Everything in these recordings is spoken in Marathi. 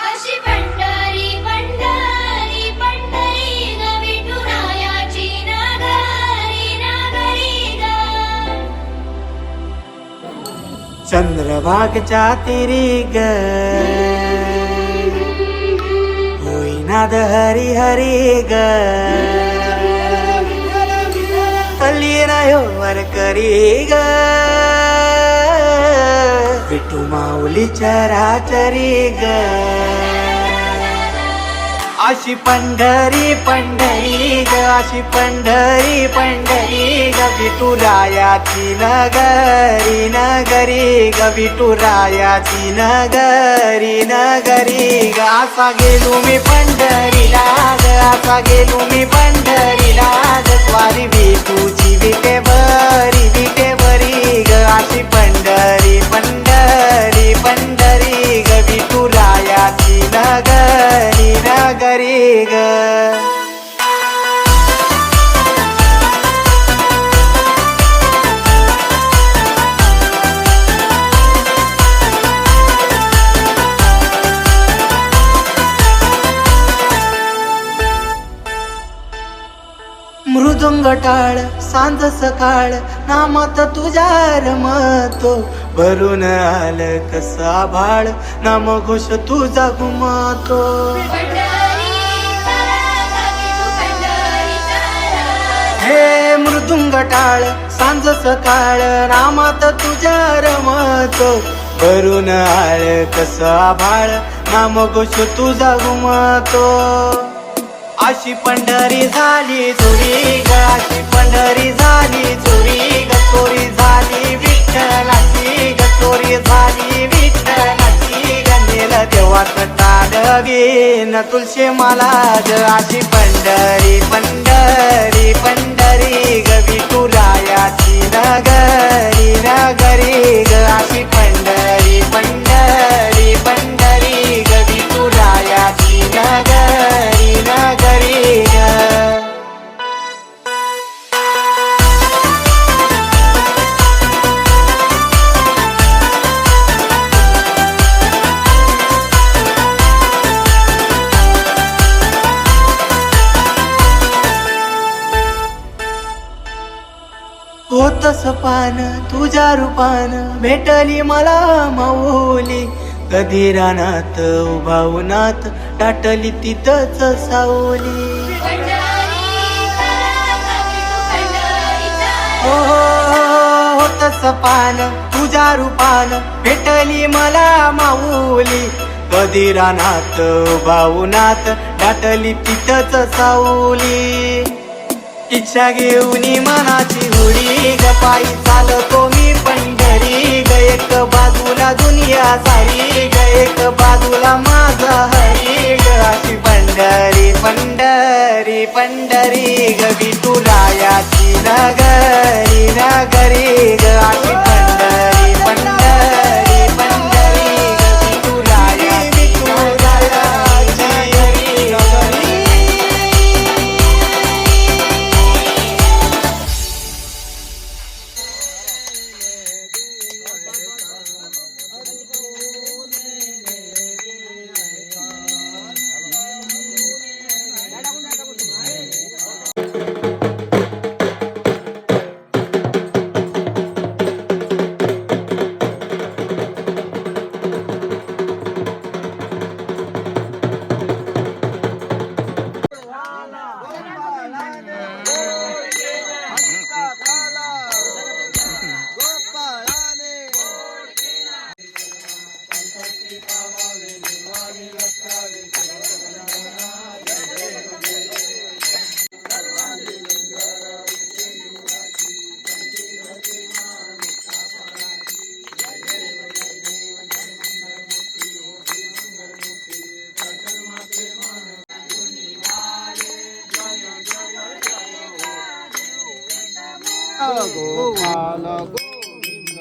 अशी पंढरी पंढरी पंढरी ग विठुरायाची नगरी नगरी ग. चंद्रभागच्या तिरी ग होईनाद हरी हरी ग वर करी ग विठू माऊली चराचरी ग. अशी पंढरी पंढरी ग अशी पंढरी पंढरी ग विठुरायाची नगरी नगरी ग विठुरायाची नगरी नगरी ग. असा गेलो मी पंढरीला ग असा गेलो मी पंढरीला ग स्वारी विठूची विटे बरी ग. अशी पंढरी पंढरी पंढरी ग विठुरायाची नगरी नगरी ग. मृदुंग टाळ सांज सकाळ नामात तुझ्या रमतो भरून आलं कसा भाळ नाम घोष तुझा घुमतो. हे मृदुंग टाळ सांज सकाळ नामात तुझ्या रमतो भरून आलं कसा भाळ नाम घोष तुझा घुमतो. अशी पंढरी झाली चोरी ग अशी पंढरी झाली चोरी ग चोरी झाली विठ्ठलाची ग चोरी झाली विठ्ठलाची ग नेल देवाच ताडवीन तुळशी मला ग. अशी पंढरी पंढरी पंढरी ग विठुरायाची नगरी नगरी ग. अशी पंढरी पंढरी पंढरी ग विठुरायाची नगरी नगरी ग. होतस पान तुझ्या रूपान भेटली मला माऊली कधी रानात उभा उन्हात टाटली तिथंच सावली. हो होतस पान तुझ्या रूपान भेटली मला माऊली कधी रानात उभा उन्हात टाटली तिथंच सावली. इच्छा घेऊन मनाची हुडी ग पायी चालतो मी पंढरी ग एक बाजूला दुनिया सारी ग एक बाजूला माझा हरी ग. अशी पंढरी पंढरी पंढरी ग विठुरायाची नगरी नगरी ग. अशी पंढरी पंढरी पंढरी ग विठुरायाची नगरी नगरी. गोपाल गोविंद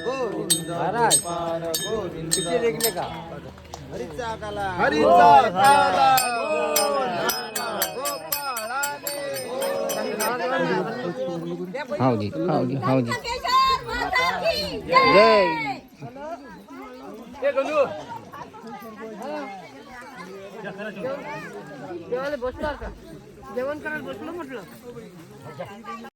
गोविंद गोपाल गोविंद पिक्चर देखले का हरीचा काला गोपाळाने हावजी हावजी हावजी केशर माता की जय जेवायला बसला का जेवण करायला बसलो म्हटलं